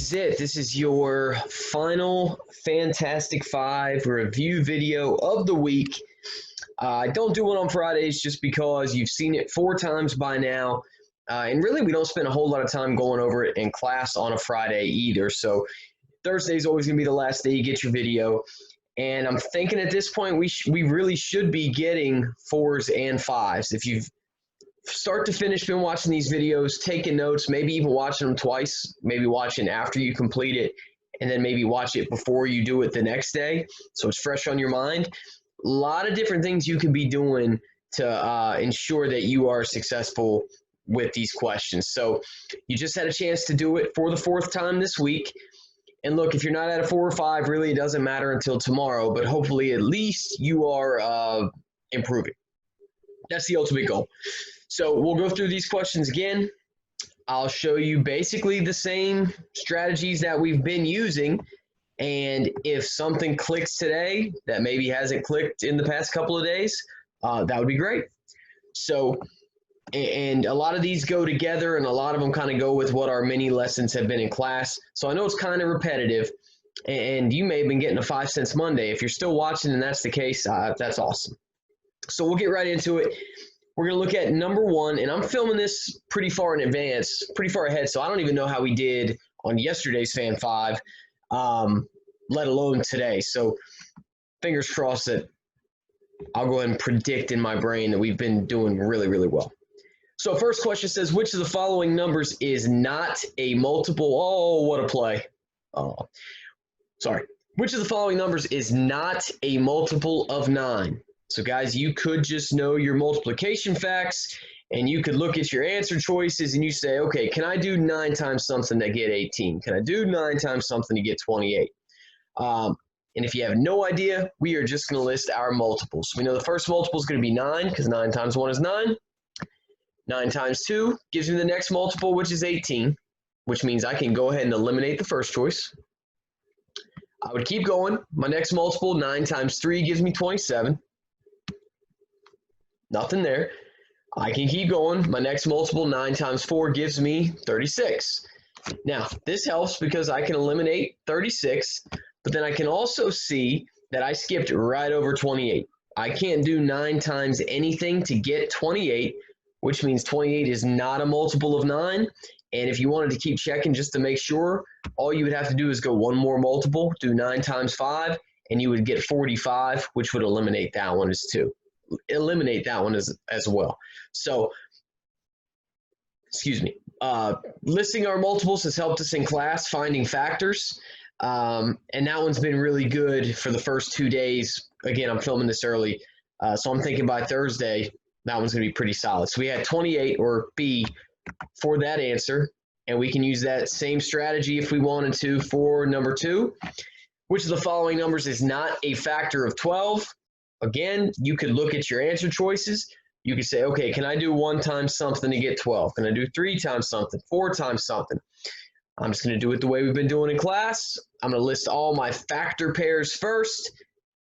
is it. This is your final Fantastic Five review video of the week. I don't do it on Fridays just because you've seen it 4 times by now. And really, we don't spend a whole lot of time going over it in class on a Friday either. So Thursday is always going to be the last day you get your video. And I'm thinking at this point, we really should be getting 4s and 5s. If you've start to finish been watching these videos, taking notes, maybe even watching them twice, maybe watching after you complete it, and then maybe watch it before you do it the next day so it's fresh on your mind. A lot of different things you can be doing to ensure that you are successful with these questions. So you just had a chance to do it for the 4th time this week. And look, if you're not at a 4 or 5, really it doesn't matter until tomorrow, but hopefully at least you are improving. That's the ultimate goal. So we'll go through these questions again. I'll show you basically the same strategies that we've been using. And if something clicks today that maybe hasn't clicked in the past couple of days, that would be great. So, and a lot of these go together and a lot of them kind of go with what our mini lessons have been in class. So I know it's kind of repetitive and you may have been getting a 5 Cents Monday. If you're still watching and that's the case, that's awesome. So we'll get right into it. We're going to look at number 1, and I'm filming this pretty far in advance, pretty far ahead, so I don't even know how we did on yesterday's Fan 5, let alone today. So fingers crossed that I'll go ahead and predict in my brain that we've been doing really, really well. So first question says, which of the following numbers is not a multiple? Oh, what a play. Oh, sorry. Which of the following numbers is not a multiple of 9? So guys, you could just know your multiplication facts and you could look at your answer choices and you say, okay, can I do 9 times something to get 18? Can I do 9 times something to get 28? And if you have no idea, we are just going to list our multiples. We know the first multiple is going to be 9 because 9 times 1 is 9. 9 times 2 gives me the next multiple, which is 18, which means I can go ahead and eliminate the first choice. I would keep going. My next multiple, 9 times 3 gives me 27. Nothing there. I can keep going. My next multiple, 9 times 4, gives me 36. Now, this helps because I can eliminate 36, but then I can also see that I skipped right over 28. I can't do 9 times anything to get 28, which means 28 is not a multiple of 9. And if you wanted to keep checking just to make sure, all you would have to do is go one more multiple, do 9 times 5, and you would get 45, which would eliminate that one as 2. Eliminate that one as well. So, excuse me. Listing our multiples has helped us in class finding factors, and that one's been really good for the first 2 days. Again, I'm filming this early, so I'm thinking by Thursday that one's going to be pretty solid. So we had 28 or B for that answer, and we can use that same strategy if we wanted to for number 2. Which of the following numbers is not a factor of 12? Again, you could look at your answer choices. You could say, okay, can I do 1 times something to get 12? Can I do 3 times something, 4 times something? I'm just going to do it the way we've been doing in class. I'm going to list all my factor pairs first.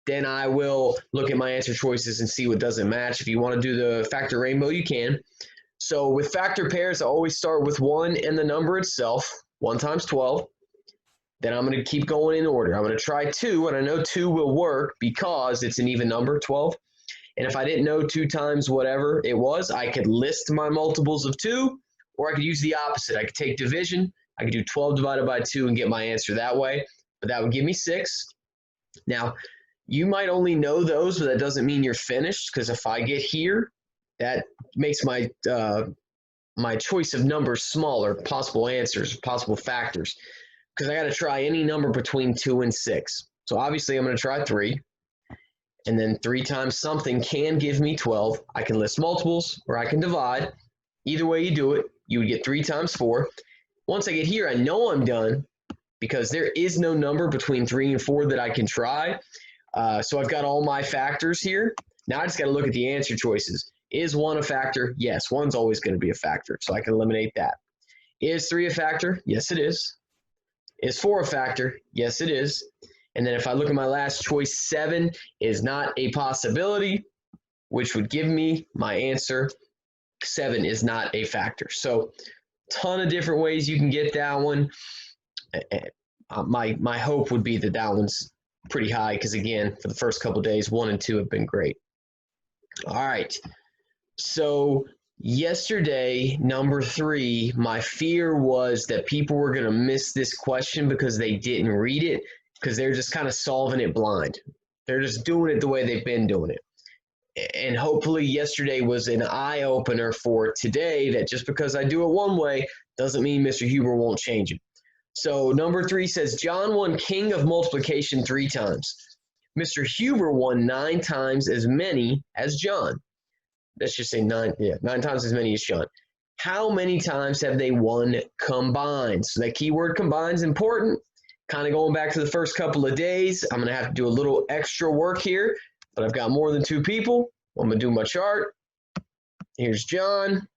Then I will look at my answer choices and see what doesn't match. If you want to do the factor rainbow, you can. So with factor pairs, I always start with 1 and the number itself, 1 times 12. Then I'm going to keep going in order. I'm going to try 2, and I know 2 will work because it's an even number, 12. And if I didn't know 2 times whatever it was, I could list my multiples of 2, or I could use the opposite. I could take division. I could do 12 divided by 2 and get my answer that way, but that would give me 6. Now, you might only know those, but that doesn't mean you're finished, because if I get here, that makes my my choice of numbers smaller, possible answers, possible factors, because I got to try any number between 2 and 6. So obviously I'm going to try 3, and then 3 times something can give me 12. I can list multiples or I can divide. Either way you do it, you would get 3 times 4. Once I get here, I know I'm done because there is no number between 3 and 4 that I can try. So I've got all my factors here. Now I just got to look at the answer choices. Is 1 a factor? Yes, 1's always going to be a factor, so I can eliminate that. Is 3 a factor? Yes, it is. Is 4 a factor? Yes, it is. And then if I look at my last choice, 7 is not a possibility, which would give me my answer. 7 is not a factor. So ton of different ways you can get that one. My hope would be that that one's pretty high because, again, for the first couple of days, 1 and 2 have been great. All right. So yesterday, number 3, my fear was that people were going to miss this question because they didn't read it, because they're just kind of solving it blind. They're just doing it the way they've been doing it. And hopefully yesterday was an eye-opener for today, that just because I do it one way doesn't mean Mr. Huber won't change it. So number 3 says, John won king of multiplication 3 times. Mr. Huber won 9 times as many as John. Let's just say 9 times as many as John. How many times have they won combined? So that keyword combined is important. Kind of going back to the first couple of days, I'm going to have to do a little extra work here, but I've got more than 2 people. I'm going to do my chart. Here's John.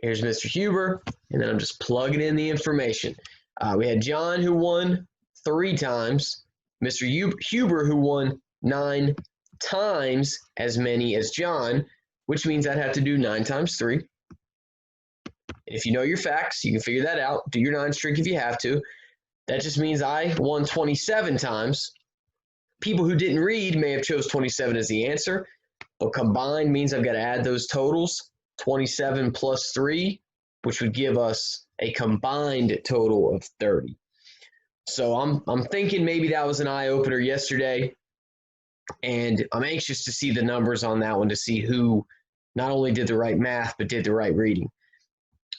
Here's Mr. Huber. And then I'm just plugging in the information. We had John, who won 3 times. Mr. Huber, who won 9 times as many as John, which means I'd have to do 9 times 3. If you know your facts, you can figure that out. Do your 9 streak if you have to. That just means I won 27 times. People who didn't read may have chose 27 as the answer, but combined means I've got to add those totals, 27 plus 3, which would give us a combined total of 30. So I'm thinking maybe that was an eye-opener yesterday, and I'm anxious to see the numbers on that one to see who not only did the right math, but did the right reading.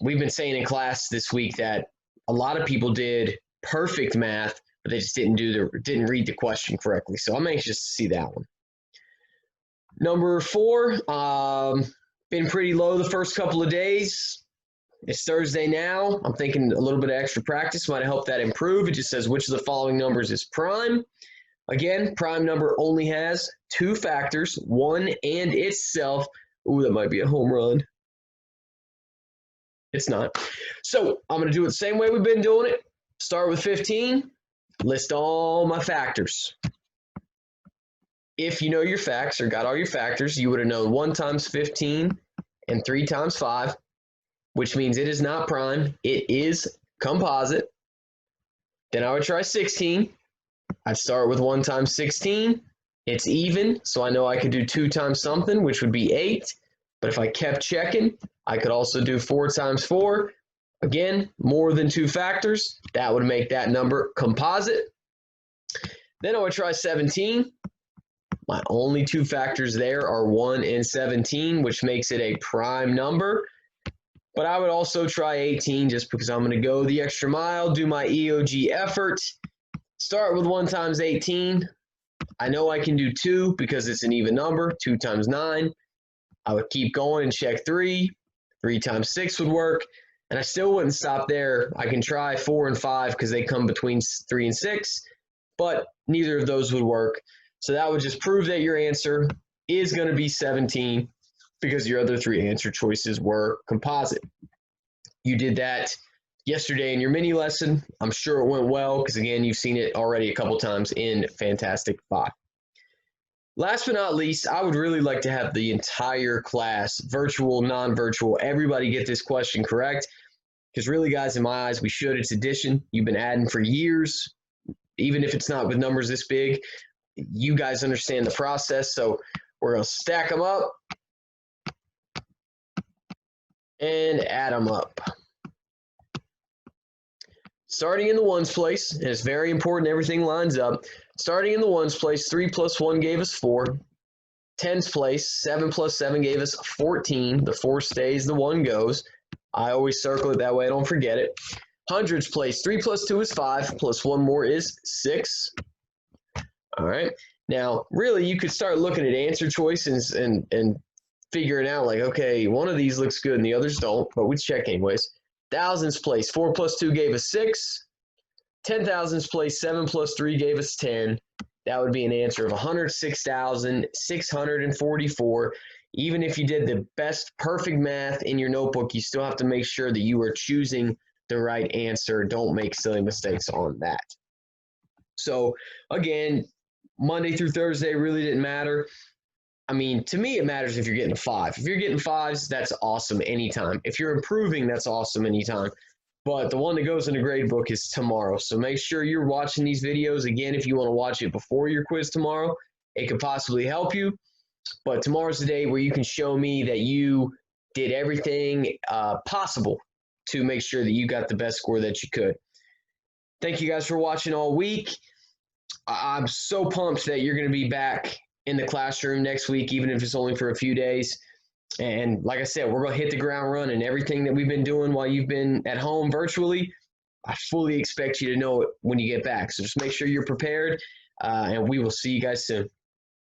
We've been saying in class this week that a lot of people did perfect math, but they just didn't read the question correctly. So I'm anxious to see that one. Number 4, been pretty low the first couple of days. It's Thursday now. I'm thinking a little bit of extra practice might help that improve. It just says, which of the following numbers is prime? Again, prime number only has 2 factors, 1 and itself. Ooh, that might be a home run. It's not. So I'm going to do it the same way we've been doing it. Start with 15. List all my factors. If you know your facts or got all your factors, you would have known 1 times 15 and 3 times 5, which means it is not prime. It is composite. Then I would try 16. I'd start with 1 times 16. It's even, so I know I could do 2 times something, which would be 8. But if I kept checking, I could also do 4 times 4. Again, more than 2 factors. That would make that number composite. Then I would try 17. My only 2 factors there are 1 and 17, which makes it a prime number. But I would also try 18 just because I'm going to go the extra mile, do my EOG effort. Start with 1 times 18. I know I can do 2 because it's an even number, 2 times 9. I would keep going and check 3. 3 times 6 would work. And I still wouldn't stop there. I can try 4 and 5 because they come between 3 and 6, but neither of those would work. So that would just prove that your answer is going to be 17 because your other 3 answer choices were composite. You did that yesterday in your mini lesson. I'm sure it went well because, again, you've seen it already a couple times in Fantastic 5. Last but not least, I would really like to have the entire class, virtual, non-virtual, everybody get this question correct. Because really, guys, in my eyes, we should. It's addition. You've been adding for years. Even if it's not with numbers this big, you guys understand the process. So we're going to stack them up and add them up. Starting in the ones place, and it's very important everything lines up. Starting in the ones place, 3 plus 1 gave us 4. Tens place, 7 plus 7 gave us 14. The 4 stays, the 1 goes. I always circle it that way, I don't forget it. Hundreds place, 3 plus 2 is 5, plus 1 more is 6. All right. Now, really, you could start looking at answer choices and figuring out, like, okay, one of these looks good and the others don't, but we check anyways. Thousands place, 4 plus 2 gave us 6. 10,000s place, 7 plus 3 gave us 10. That would be an answer of 106,644. Even if you did the best perfect math in your notebook, you still have to make sure that you are choosing the right answer. Don't make silly mistakes on that. So again, Monday through Thursday really didn't matter. I mean, to me, it matters if you're getting a 5. If you're getting 5s, that's awesome anytime. If you're improving, that's awesome anytime. but the one that goes in the grade book is tomorrow. So make sure you're watching these videos. Again, if you want to watch it before your quiz tomorrow, it could possibly help you. But tomorrow's the day where you can show me that you did everything possible to make sure that you got the best score that you could. Thank you guys for watching all week. I'm so pumped that you're going to be back in the classroom next week, even if it's only for a few days. And like I said, we're going to hit the ground running. Everything that we've been doing while you've been at home virtually, I fully expect you to know it when you get back. So just make sure you're prepared, and we will see you guys soon.